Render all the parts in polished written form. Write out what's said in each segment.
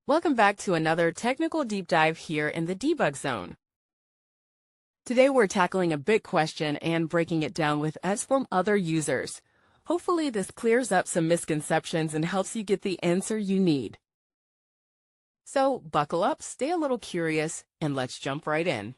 Welcome back to another technical deep dive here in the debug zone. Today we're tackling a big question and breaking it down with us from other users. Hopefully this clears up some misconceptions and helps you get the answer you need. So buckle up, stay a little curious, and let's jump right in.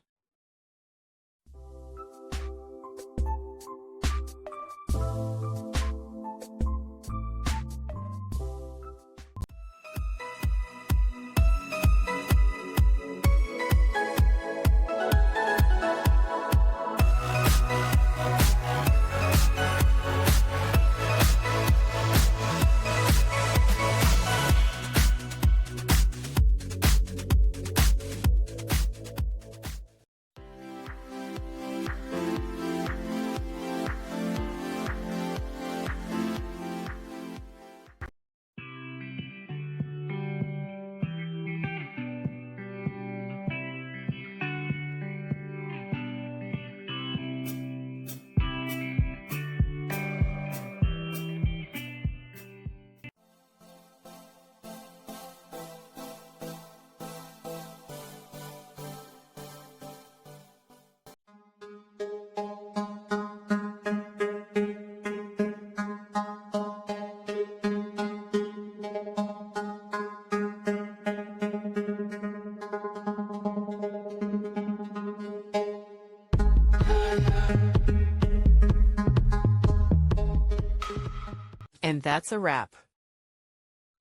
And that's a wrap.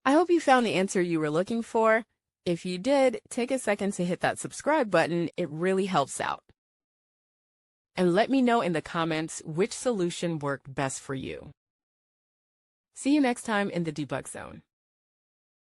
I hope you found the answer you were looking for. If you did, take a second to hit that subscribe button. It really helps out. And let me know in the comments which solution worked best for you. See you next time in the debug zone.